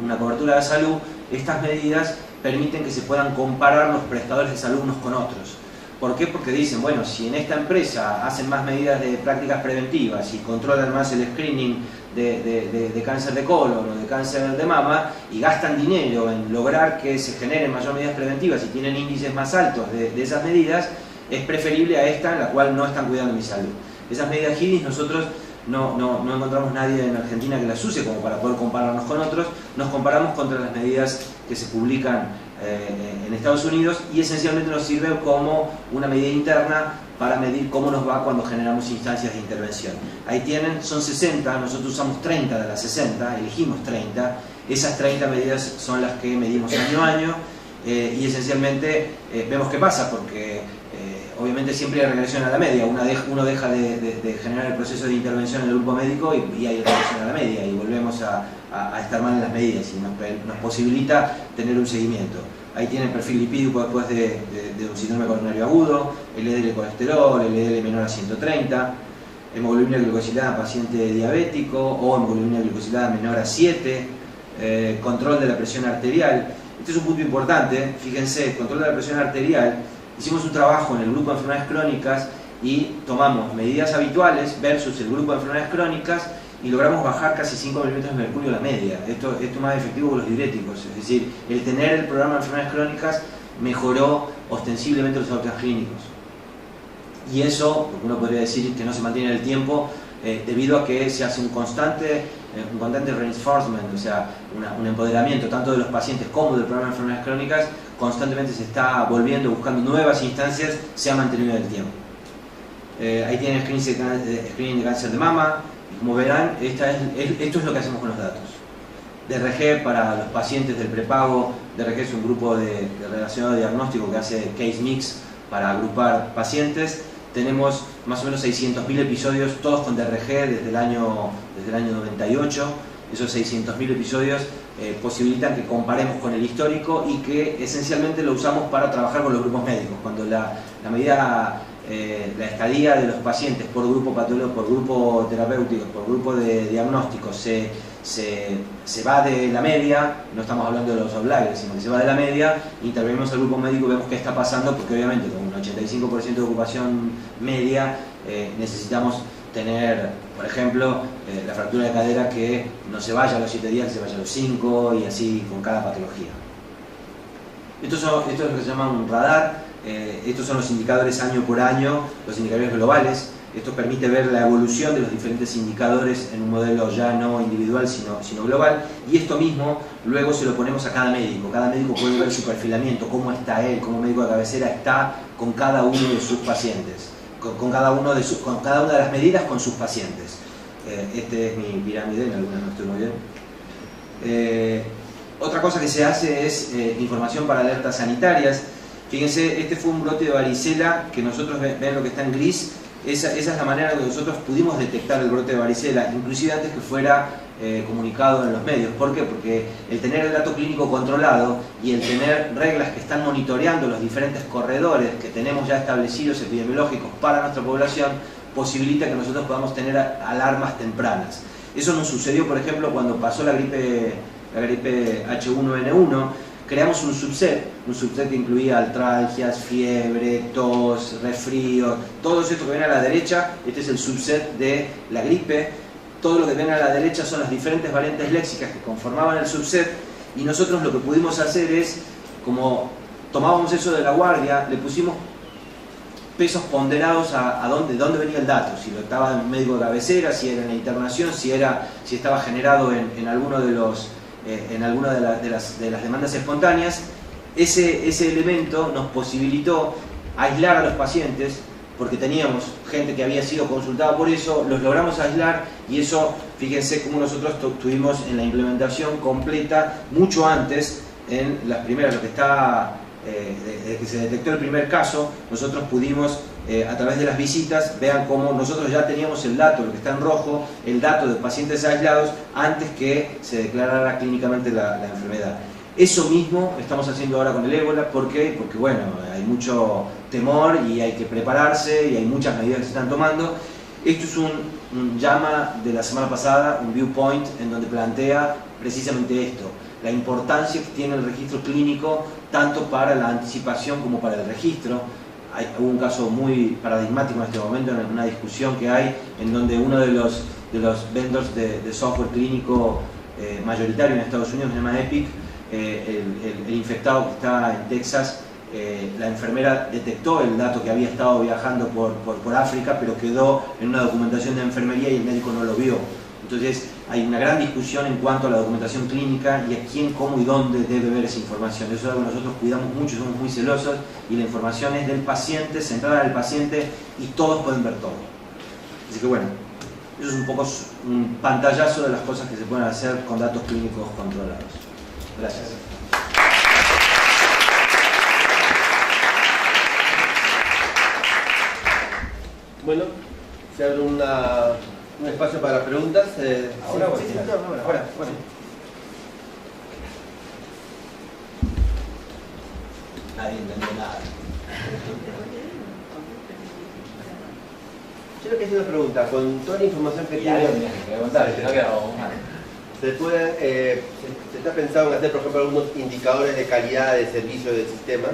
una cobertura de salud, estas medidas permiten que se puedan comparar los prestadores de salud unos con otros. ¿Por qué? Porque dicen, bueno, si en esta empresa hacen más medidas de prácticas preventivas y controlan más el screening de cáncer de colon o de cáncer de mama, y gastan dinero en lograr que se generen mayores medidas preventivas y tienen índices más altos de esas medidas, es preferible a esta en la cual no están cuidando mi salud. Esas medidas HEDIS nosotros no encontramos nadie en Argentina que las use como para poder compararnos con otros. Nos comparamos contra las medidas que se publican en Estados Unidos, y esencialmente nos sirve como una medida interna para medir cómo nos va cuando generamos instancias de intervención. Ahí tienen, son 60, nosotros usamos 30 de las 60, elegimos 30, esas 30 medidas son las que medimos año a año, y esencialmente vemos qué pasa, porque obviamente siempre hay regresión a la media. Uno deja de generar el proceso de intervención en el grupo médico y hay regresión a la media, y volvemos a estar mal en las medidas, y nos posibilita tener un seguimiento. Ahí tienen perfil lipídico después de un síndrome coronario agudo, LDL colesterol, LDL menor a 130, hemoglobina glucosilada paciente diabético o hemoglobina glucosilada menor a 7, control de la presión arterial. Este es un punto importante, fíjense, control de la presión arterial. Hicimos un trabajo en el grupo de enfermedades crónicas y tomamos medidas habituales versus el grupo de enfermedades crónicas y logramos bajar casi 5 milímetros de mercurio la media. Esto es más efectivo que los diuréticos, es decir, el tener el programa de enfermedades crónicas mejoró ostensiblemente los outcomes clínicos. Y eso, porque uno podría decir que no se mantiene en el tiempo, debido a que se hace un constante reinforcement, o sea, un empoderamiento tanto de los pacientes como del programa de enfermedades crónicas, constantemente se está volviendo, buscando nuevas instancias, se ha mantenido en el tiempo. Ahí tienen screening de cáncer de mama, y como verán, esto es lo que hacemos con los datos. DRG para los pacientes del prepago DRG es un grupo de relacionado diagnóstico que hace case mix para agrupar pacientes. Tenemos más o menos 600.000 episodios, todos con DRG desde el año 98. Esos 600.000 episodios posibilitan que comparemos con el histórico y que esencialmente lo usamos para trabajar con los grupos médicos. Cuando la estadía de los pacientes por grupo patológico, por grupo terapéutico, por grupo de diagnóstico se va de la media, no estamos hablando de los outliers, sino que se va de la media, intervenimos al grupo médico y vemos qué está pasando, porque obviamente con un 85% de ocupación media necesitamos tener, por ejemplo, la fractura de cadera que no se vaya a los 7 días, que se vaya a los 5 y así con cada patología. Esto es lo que se llama un radar. Estos son los indicadores año por año, los indicadores globales. Esto permite ver la evolución de los diferentes indicadores en un modelo ya no individual sino global, y esto mismo luego se lo ponemos a cada médico. Cada médico puede ver su perfilamiento, cómo está él como médico de cabecera está con cada uno de sus pacientes, con cada una de las medidas con sus pacientes. Este es mi pirámide, en algunas no estoy muy bien. Otra cosa que se hace es información para alertas sanitarias. Fíjense, este fue un brote de varicela que nosotros ven lo que está en gris. Esa es la manera en que nosotros pudimos detectar el brote de varicela, inclusive antes que fuera comunicado en los medios. ¿Por qué? Porque el tener el dato clínico controlado y el tener reglas que están monitoreando los diferentes corredores que tenemos ya establecidos epidemiológicos para nuestra población, posibilita que nosotros podamos tener alarmas tempranas. Eso nos sucedió, por ejemplo, cuando pasó la gripe H1N1. Creamos un subset que incluía artralgias, fiebre, tos, resfrío, todo esto que ven a la derecha. Este es el subset de la gripe. Todo lo que ven a la derecha son las diferentes variantes léxicas que conformaban el subset, y nosotros lo que pudimos hacer es, como tomábamos eso de la guardia, le pusimos pesos ponderados a dónde venía el dato, si lo estaba en un médico de cabecera, si era en la internación, si estaba generado en alguno de los en alguna de las demandas espontáneas. Ese elemento nos posibilitó aislar a los pacientes, porque teníamos gente que había sido consultada por eso, los logramos aislar, y eso, fíjense cómo nosotros tuvimos en la implementación completa mucho antes, en las primeras, lo que está desde que se detectó el primer caso, nosotros pudimos, a través de las visitas, vean cómo nosotros ya teníamos el dato, lo que está en rojo, el dato de pacientes aislados, antes que se declarara clínicamente la enfermedad. Eso mismo estamos haciendo ahora con el ébola. ¿Por qué? Porque bueno, hay mucho temor y hay que prepararse y hay muchas medidas que se están tomando. Esto es un llama de la semana pasada, un viewpoint, en donde plantea precisamente esto, la importancia que tiene el registro clínico tanto para la anticipación como para el registro. Hubo un caso muy paradigmático en este momento, en una discusión que hay, en donde uno de los vendors de software clínico mayoritario en Estados Unidos, se llama Epic. El infectado que está en Texas, la enfermera detectó el dato que había estado viajando por África, pero quedó en una documentación de enfermería y el médico no lo vio. Entonces hay una gran discusión en cuanto a la documentación clínica y a quién, cómo y dónde debe ver esa información. Eso es algo que nosotros cuidamos mucho, somos muy celosos, y la información es del paciente, centrada en el paciente, y todos pueden ver todo. Así que bueno, eso es un poco un pantallazo de las cosas que se pueden hacer con datos clínicos controlados. Gracias. Bueno, se abre un espacio para preguntas. ¿Ahora o sí, ahora? Bueno. Nadie entendió nada. Yo lo que hice una pregunta, con toda la información que Y tiene, alguien tiene que preguntar, si no quedamos mal. se está pensando en hacer, por ejemplo, algunos indicadores de calidad de servicio del sistema,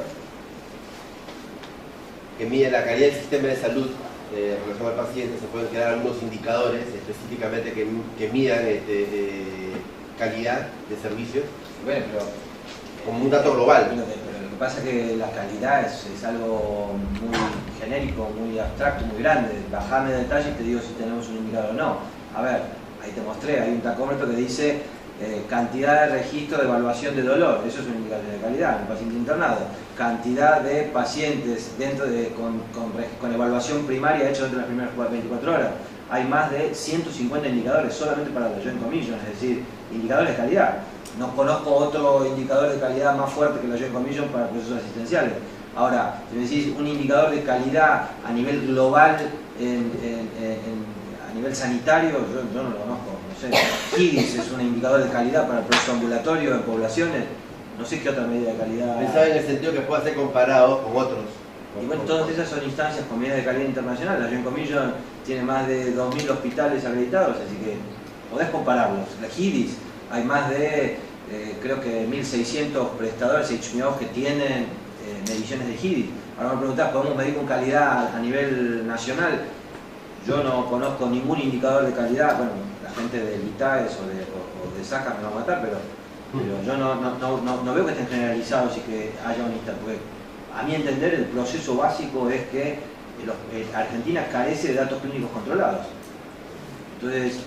que mide la calidad del sistema de salud en relación al paciente. Se pueden crear algunos indicadores específicamente que midan calidad de servicios, Bueno, pero como un dato global. Pero lo que pasa es que la calidad es algo muy genérico, muy abstracto, muy grande. Bajame de detalles y te digo si tenemos un indicador o no. A ver, ahí te mostré, hay un tacómetro que dice cantidad de registro de evaluación de dolor. Eso es un indicador de calidad, un paciente internado. Cantidad de pacientes con evaluación primaria hecha dentro de las primeras 24 horas. Hay más de 150 indicadores solamente para la joint commission, es decir, indicadores de calidad. no conozco otro indicador de calidad más fuerte que la Joint Commission para procesos asistenciales. Ahora, si me decís un indicador de calidad a nivel global, a nivel sanitario, yo no lo conozco. No sé, HIDIS es un indicador de calidad para el proceso ambulatorio en poblaciones. No sé qué otra medida de calidad. Pensaba en el sentido que pueda ser comparado con otros. Y bueno, todas esas son instancias con medidas de calidad internacional. La Joint Commission tiene más de 2.000 hospitales acreditados, así que podés compararlos. La HIDIS, hay más de, creo que 1.600 prestadores HMO que tienen mediciones de HIDIS. Ahora me preguntás, ¿podemos medir con calidad a nivel nacional? Yo no conozco ningún indicador de calidad. Bueno, la gente del ITAES o de SACA me va a matar, pero yo no veo que estén generalizados y que haya un porque a mi entender el proceso básico es que Argentina carece de datos clínicos controlados. Entonces,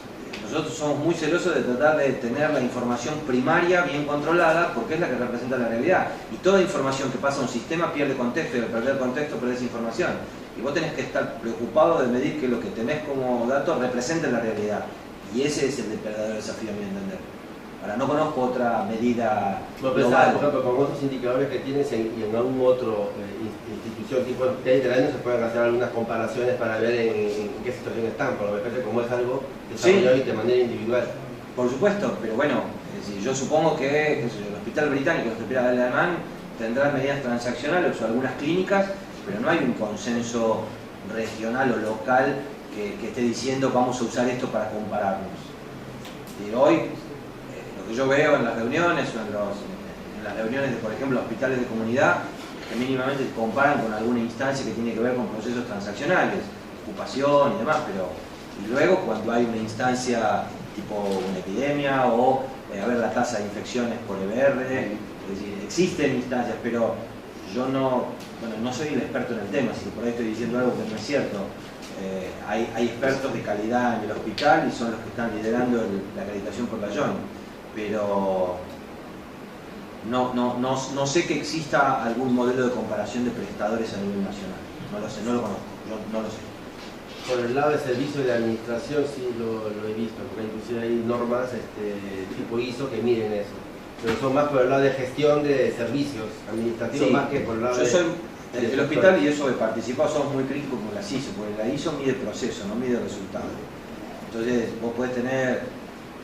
nosotros somos muy celosos de tratar de tener la información primaria bien controlada porque es la que representa la realidad. Y toda información que pasa a un sistema pierde contexto y al perder contexto perdés información. Y vos tenés que estar preocupado de medir que lo que tenés como datos represente la realidad. Y ese es el verdadero desafío a mi entender. Ahora, no conozco otra medida global. Por ejemplo, con otros indicadores que tienes y en algún otro institución tipo hospital italiano se pueden hacer algunas comparaciones para ver en qué situación están, por lo menos como es algo desarrollado de manera individual. Por supuesto, pero bueno, yo supongo que el hospital británico y el hospital alemán tendrán medidas transaccionales o algunas clínicas, pero no hay un consenso regional o local que esté diciendo vamos a usar esto para compararnos. Y hoy, lo que yo veo en las reuniones o en las reuniones de, por ejemplo, hospitales de comunidad, que mínimamente comparan con alguna instancia que tiene que ver con procesos transaccionales, ocupación y demás, pero y luego cuando hay una instancia tipo una epidemia o a ver la tasa de infecciones por EBR, es decir, existen instancias, pero yo no soy el experto en el tema, así que por ahí estoy diciendo algo que no es cierto. Hay expertos de calidad en el hospital y son los que están liderando la acreditación por la Joint, pero no sé que exista algún modelo de comparación de prestadores a nivel nacional. No lo sé, no lo conozco, yo no lo sé. Por el lado de servicio de administración sí lo he visto, porque inclusive hay normas tipo ISO que miden eso. Pero son más por el lado de gestión de servicios administrativos, sí, más que por el lado el hospital, y eso he participado, somos muy críticos con las ISO, porque la ISO mide proceso, no mide resultado. Entonces vos podés tener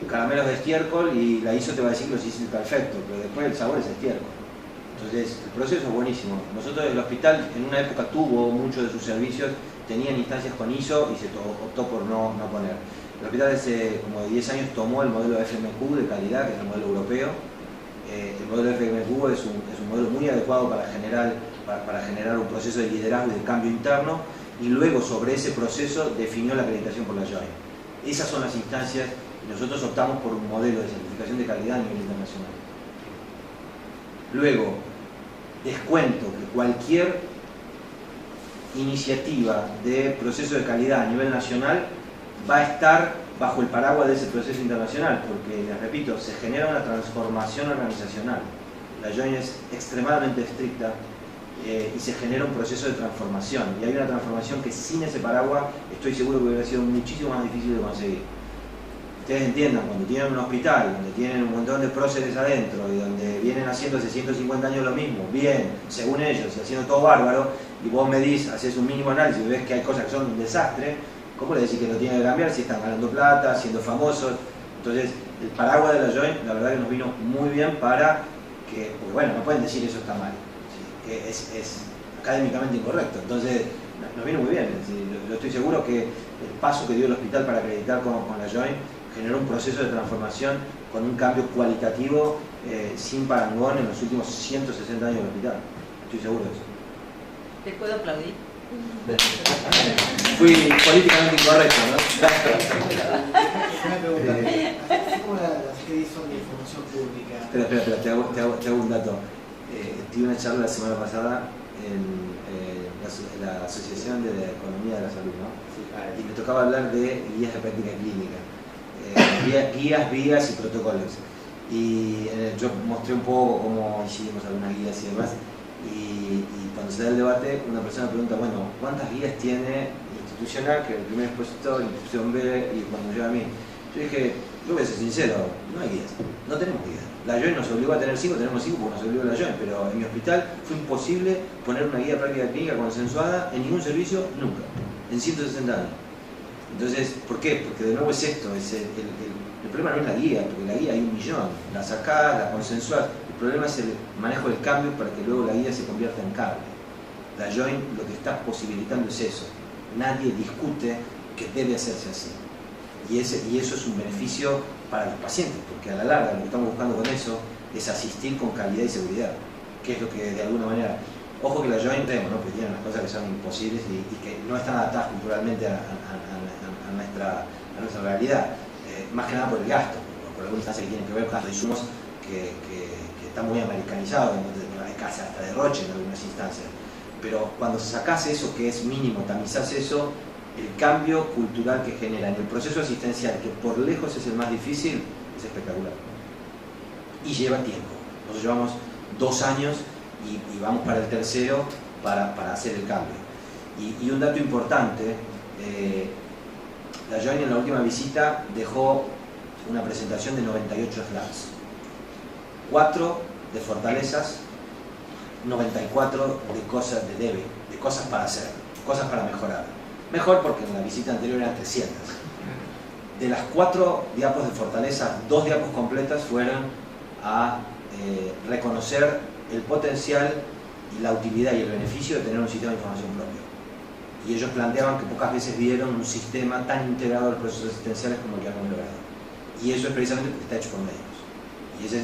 caramelos de estiércol y la ISO te va a decir que los hiciste perfecto, pero después el sabor es estiércol. Entonces el proceso es buenísimo. Nosotros el hospital en una época tuvo muchos de sus servicios, tenían instancias con ISO y se optó por no poner. El hospital hace como de 10 años tomó el modelo FMQ de calidad, que es el modelo europeo. El modelo FMQ es un modelo muy adecuado para generar un proceso de liderazgo y de cambio interno, y luego sobre ese proceso definió la acreditación por la Joint. Esas son las instancias y nosotros optamos por un modelo de certificación de calidad a nivel internacional. Luego, les cuento que cualquier iniciativa de proceso de calidad a nivel nacional va a estar bajo el paraguas de ese proceso internacional, porque, les repito, se genera una transformación organizacional. La Joint es extremadamente estricta y se genera un proceso de transformación, y hay una transformación que sin ese paraguas estoy seguro que hubiera sido muchísimo más difícil de conseguir. Ustedes entiendan, cuando tienen un hospital donde tienen un montón de próceres adentro y donde vienen haciendo hace 150 años lo mismo, bien, según ellos, y haciendo todo bárbaro, y vos medís, haces un mínimo análisis y ves que hay cosas que son un desastre, ¿cómo le decís que lo tienen que cambiar si están ganando plata, siendo famosos? Entonces, el paraguas de la Joint, la verdad que nos vino muy bien para que, porque bueno, no pueden decir eso está mal, ¿sí? Que es académicamente incorrecto, entonces nos vino muy bien, yo estoy seguro que el paso que dio el hospital para acreditar con la Joint generó un proceso de transformación con un cambio cualitativo sin parangón en los últimos 160 años del hospital. Estoy seguro de eso. ¿Te puedo aplaudir? Fui políticamente incorrecto, ¿no? Una pregunta. Así como las que son de información pública. Espera, te hago un dato. Tuve una charla la semana pasada en la Asociación de la Economía de la Salud, ¿no? Y me tocaba hablar de guías de práctica clínica. Guías, vías y protocolos. Y yo mostré un poco cómo hicimos algunas guías y demás. Y cuando se da el debate, una persona pregunta, bueno, ¿cuántas guías tiene institucional, que es el primer expositor, institución B, y cuando llega a mí? Yo dije, yo voy a ser sincero, no hay guías, no tenemos guías. La Joint nos obligó a tener 5, tenemos 5 porque nos obligó la Joint, pero en mi hospital fue imposible poner una guía práctica clínica consensuada en ningún servicio nunca, en 160 años. Entonces, ¿por qué? Porque de nuevo es esto, el problema no es la guía, porque la guía hay 1 millón, la sacás, la consensuás, el problema es el manejo del cambio para que luego la guía se convierta en cable. La Joint lo que está posibilitando es eso, nadie discute que debe hacerse así. Y eso es un beneficio para los pacientes, porque a la larga lo que estamos buscando con eso es asistir con calidad y seguridad, que es lo que de alguna manera, ojo que la Joint tenemos, ¿no? Porque tienen las cosas que son imposibles y que no están adaptadas culturalmente a nuestra realidad, más que nada por el gasto, por algunas instancias que tienen que ver con los insumos que están muy americanizados, hay casi hasta derroche en algunas instancias. Pero cuando sacás eso que es mínimo, tamizás eso, el cambio cultural que genera en el proceso asistencial, que por lejos es el más difícil, es espectacular. Y lleva tiempo. Nosotros llevamos 2 años y vamos para el tercero para hacer el cambio. Y un dato importante, la Joint en la última visita dejó una presentación de 98 slides. 4 de fortalezas, 94 de cosas de debe, de cosas para hacer, cosas para mejorar. Mejor porque en la visita anterior eran 300. De las 4 diapos de fortaleza, 2 diapos completas fueron a reconocer el potencial y la utilidad y el beneficio de tener un sistema de información propio. Y ellos planteaban que pocas veces vieron un sistema tan integrado a los procesos asistenciales como el que hemos logrado. Y eso es precisamente porque está hecho por médicos.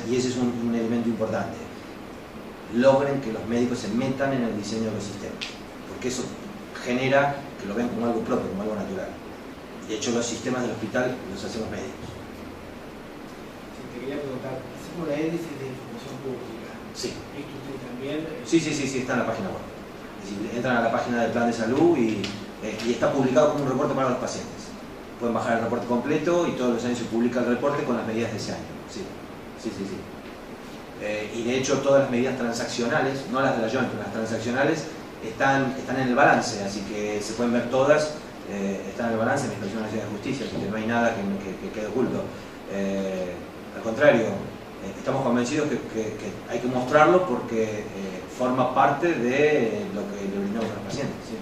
Y ese es un elemento importante. Logren que los médicos se metan en el diseño de los sistemas, porque eso genera que lo ven como algo propio, como algo natural. De hecho, los sistemas del hospital los hacemos médicos. Sí, te quería preguntar, hacemos la índice de información pública. Sí. ¿Esto usted también? Sí, está en la página web. Es decir, entran a la página del plan de salud y está publicado como un reporte para los pacientes. Pueden bajar el reporte completo y todos los años se publica el reporte con las medidas de ese año. Sí. Y de hecho todas las medidas transaccionales, no las de la Joint, pero las transaccionales están en el balance, así que se pueden ver todas, están en el balance en la Inspección Nacional de Justicia, así que no hay nada que quede oculto. Al contrario, estamos convencidos que hay que mostrarlo porque forma parte de lo que le brindamos a los pacientes. ¿Sí?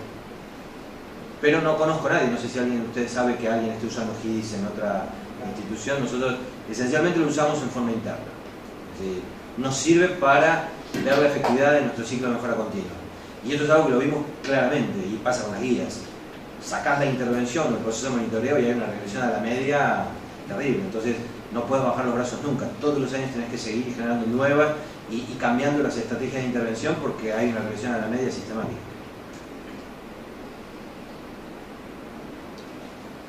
Pero no conozco a nadie, no sé si alguien de ustedes sabe que alguien esté usando GIDIS en otra institución. Nosotros esencialmente lo usamos en forma interna. ¿Sí? Nos sirve para ver la efectividad de nuestro ciclo de mejora continua. Y esto es algo que lo vimos claramente y pasa con las guías. Sacás la intervención del proceso de monitoreo y hay una regresión a la media terrible. Entonces no puedes bajar los brazos nunca. Todos los años tenés que seguir generando nuevas y cambiando las estrategias de intervención porque hay una regresión a la media sistemática.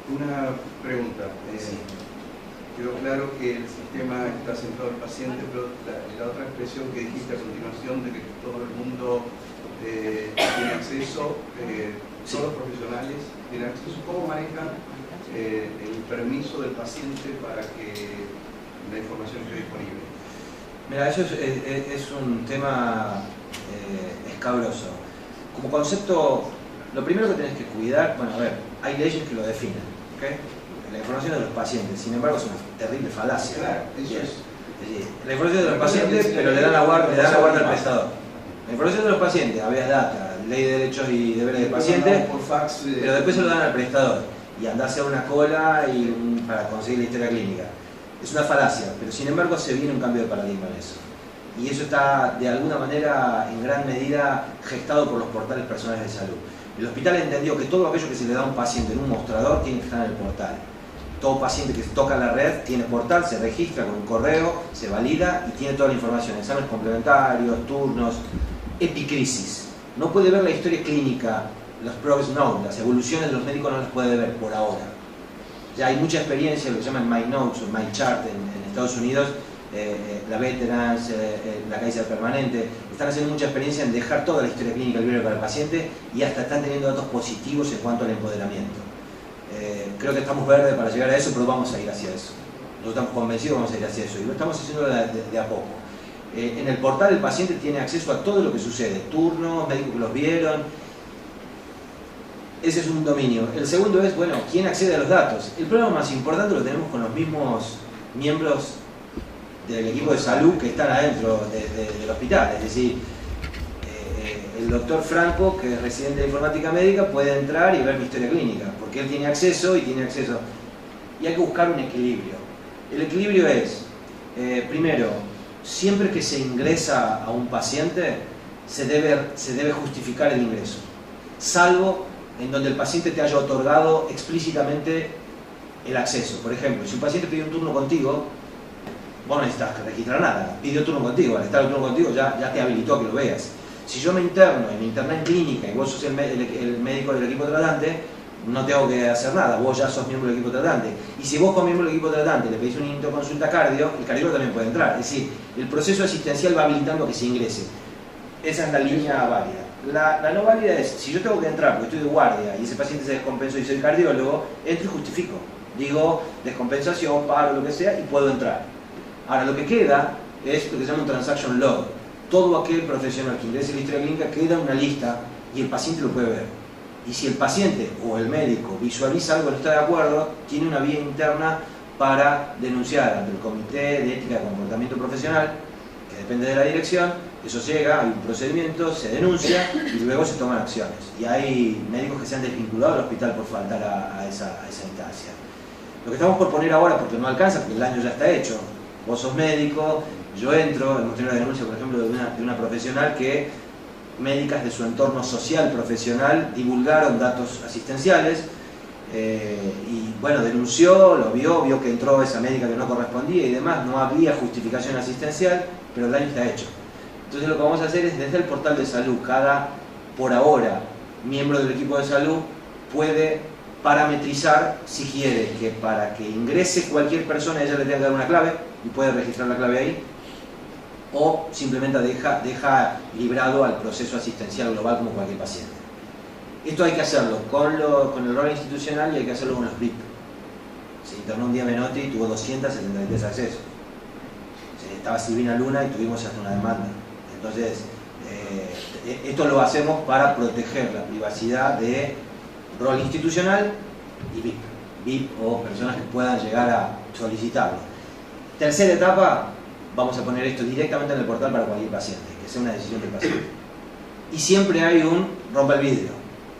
Una pregunta. Quedó claro que el sistema está centrado en el paciente, pero la otra expresión que dijiste a continuación de que todo el mundo tiene acceso, todos los profesionales tienen acceso, ¿cómo manejan el permiso del paciente para que la información esté disponible? Mira, eso es un tema escabroso. Como concepto, lo primero que tenés que cuidar, bueno, a ver, hay leyes que lo definen, ¿ok? La información de los pacientes, sin embargo, es una terrible falacia. Claro, eso es. La información de los pacientes, pero le dan la guardia al prestador. La información de los pacientes, habeas data, ley de derechos y deberes del paciente, por fax, pero después se lo dan al prestador y anda a hacer una cola para conseguir la historia clínica. Es una falacia, pero sin embargo se viene un cambio de paradigma en eso. Y eso está de alguna manera en gran medida gestado por los portales personales de salud. El hospital entendió que todo aquello que se le da a un paciente en un mostrador tiene que estar en el portal. Todo paciente que toca la red tiene portal, se registra con un correo, se valida y tiene toda la información, exámenes complementarios, turnos, epicrisis. No puede ver la historia clínica, los progress notes, las evoluciones de los médicos no las puede ver por ahora. Ya hay mucha experiencia, lo que llaman My Notes o My Chart en Estados Unidos, la Veterans, la Kaiser Permanente, están haciendo mucha experiencia en dejar toda la historia clínica libre para el paciente y hasta están teniendo datos positivos en cuanto al empoderamiento. Creo que estamos verdes para llegar a eso, pero vamos a ir hacia eso. Nosotros estamos convencidos que vamos a ir hacia eso y lo estamos haciendo de a poco. En el portal el paciente tiene acceso a todo lo que sucede, turnos, médicos que los vieron. Ese es un dominio. El segundo es, bueno, ¿quién accede a los datos? El problema más importante lo tenemos con los mismos miembros del equipo de salud que están adentro del hospital. Es decir, el doctor Franco, que es residente de informática médica, puede entrar y ver mi historia clínica, porque él tiene acceso. Y hay que buscar un equilibrio. El equilibrio es, primero, siempre que se ingresa a un paciente, se debe justificar el ingreso, salvo en donde el paciente te haya otorgado explícitamente el acceso. Por ejemplo, si un paciente pide un turno contigo, vos no necesitas registrar nada, pidió turno contigo, al estar el turno contigo ya te habilitó a que lo veas. Si yo me interno en clínica y vos sos el médico del equipo tratante, no tengo que hacer nada, vos ya sos miembro del equipo tratante. Y si vos como miembro del equipo tratante le pedís una interconsulta cardio, el cardiólogo también puede entrar. Es decir, el proceso asistencial va habilitando a que se ingrese. Esa es la línea válida. La no válida es, si yo tengo que entrar porque estoy de guardia y ese paciente se descompensó y soy cardiólogo, entro y justifico. Digo, descompensación, paro, lo que sea, y puedo entrar. Ahora, lo que queda es lo que se llama un transaction log. Todo aquel profesional que ingrese en la historia clínica queda en una lista y el paciente lo puede ver. Y si el paciente o el médico visualiza algo que no está de acuerdo, tiene una vía interna para denunciar ante el Comité de Ética de Comportamiento Profesional, que depende de la dirección. Eso llega, hay un procedimiento, se denuncia y luego se toman acciones. Y hay médicos que se han desvinculado del hospital por faltar a esa instancia. Lo que estamos por poner ahora, porque no alcanza, porque el daño ya está hecho. Vos sos médico, yo entro, hemos tenido una denuncia, por ejemplo, de una profesional que médicas de su entorno social profesional divulgaron datos asistenciales y bueno, denunció, lo vio que entró esa médica que no correspondía y demás, no había justificación asistencial, pero el daño está hecho. Entonces lo que vamos a hacer es desde el portal de salud, por ahora, miembro del equipo de salud puede parametrizar si quiere que para que ingrese cualquier persona ella le tenga que dar una clave y puede registrar la clave ahí, o simplemente deja librado al proceso asistencial global como cualquier paciente. Esto hay que hacerlo con el rol institucional y hay que hacerlo con los BIP. Se internó un día Menotti y tuvo 273 accesos. Estaba Silvina Luna y tuvimos hasta una demanda. Entonces, esto lo hacemos para proteger la privacidad de rol institucional y BIP. BIP o personas que puedan llegar a solicitarlo. Tercera etapa, vamos a poner esto directamente en el portal para cualquier paciente, que sea una decisión del paciente. Y siempre hay un rompe el vidrio,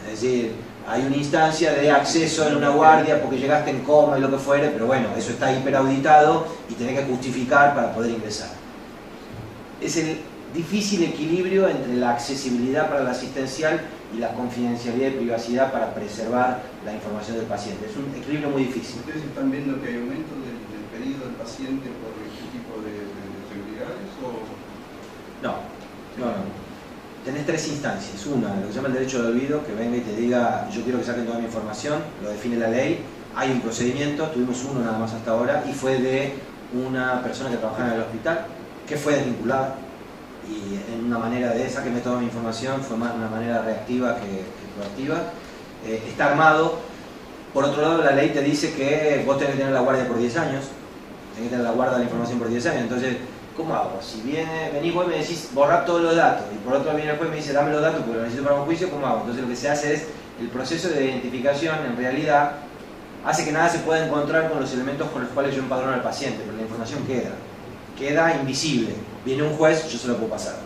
es decir, hay una instancia de acceso en una guardia porque llegaste en coma y lo que fuere, pero bueno, eso está hiperauditado y tenés que justificar para poder ingresar. Es el difícil equilibrio entre la accesibilidad para la asistencial y la confidencialidad y privacidad para preservar la información del paciente. Es un equilibrio muy difícil. ¿Ustedes están viendo que hay aumento del pedido del paciente por este tipo de seguridades o...? No. Tenés tres instancias. Una, lo que se llama el derecho de olvido, que venga y te diga yo quiero que saquen toda mi información, lo define la ley, hay un procedimiento, tuvimos uno nada más hasta ahora y fue de una persona que trabajaba en el hospital que fue desvinculada y en una manera de sáquenme toda mi información fue más una manera reactiva que proactiva. Está armado. Por otro lado, la ley te dice que vos tenés que tener la guardia por 10 años, tenés que tener la guardia de la información por 10 años, entonces ¿cómo hago? Si venís vos y me decís borrar todos los datos y por otro lado viene el juez y me dice dame los datos porque los necesito para un juicio, ¿cómo hago? Entonces lo que se hace es el proceso de identificación en realidad hace que nada se pueda encontrar con los elementos con los cuales yo empadrono al paciente, pero la información queda invisible. Viene un juez, yo se lo puedo pasar.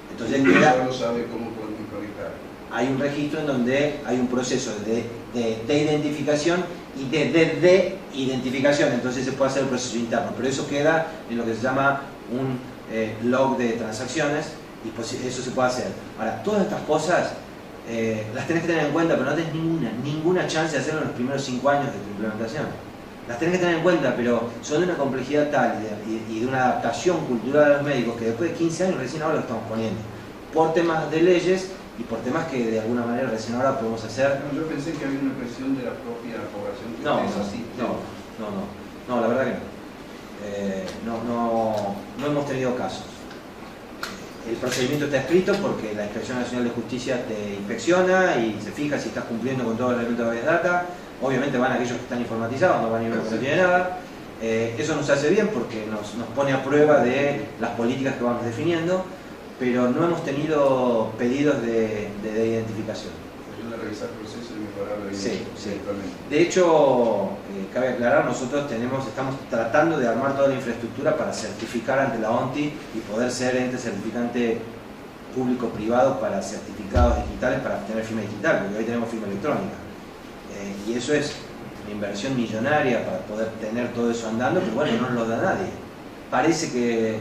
Entonces no sabe cómo conectar. Hay un registro en donde hay un proceso de identificación y de identificación, entonces se puede hacer el proceso interno, pero eso queda en lo que se llama un log de transacciones y pues eso se puede hacer. Ahora, todas estas cosas las tenés que tener en cuenta, pero no tenés ninguna chance de hacerlo en los primeros 5 años de tu implementación. Las tenés que tener en cuenta, pero son de una complejidad tal y de una adaptación cultural a los médicos que después de 15 años recién ahora lo estamos poniendo, por temas de leyes y por temas que de alguna manera recién ahora podemos hacer. No, yo pensé que había una presión de la propia población que no, la verdad que no hemos tenido casos. El procedimiento está escrito porque la Inspección Nacional de Justicia te inspecciona y se fija si estás cumpliendo con todo el reglamento de data. Obviamente van aquellos que están informatizados, no van a ir los que no tienen nada. Eso nos hace bien porque nos pone a prueba de las políticas que vamos definiendo, pero no hemos tenido pedidos de identificación. intención de revisar el proceso y mejorarlo Sí, sí. eventualmente. De hecho, cabe aclarar, nosotros estamos tratando de armar toda la infraestructura para certificar ante la ONTI y poder ser ente certificante público-privado para certificados digitales para obtener firma digital, porque hoy tenemos firma electrónica. Y eso es una inversión millonaria para poder tener todo eso andando, pero bueno, no lo da nadie. Parece que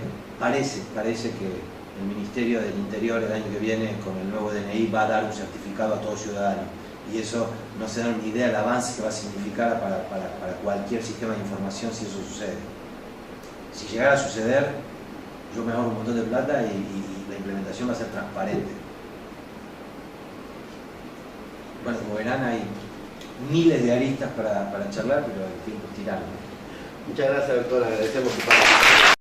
el Ministerio del Interior el año que viene con el nuevo DNI va a dar un certificado a todo ciudadano, y eso no se da ni idea del avance que va a significar para cualquier sistema de información si eso sucede. Si llegara a suceder, yo me ahorro un montón de plata y la implementación va a ser transparente. Bueno, como verán, hay miles de aristas para charlar, pero el tiempo es tirano. Muchas gracias, doctor. Agradecemos su participación.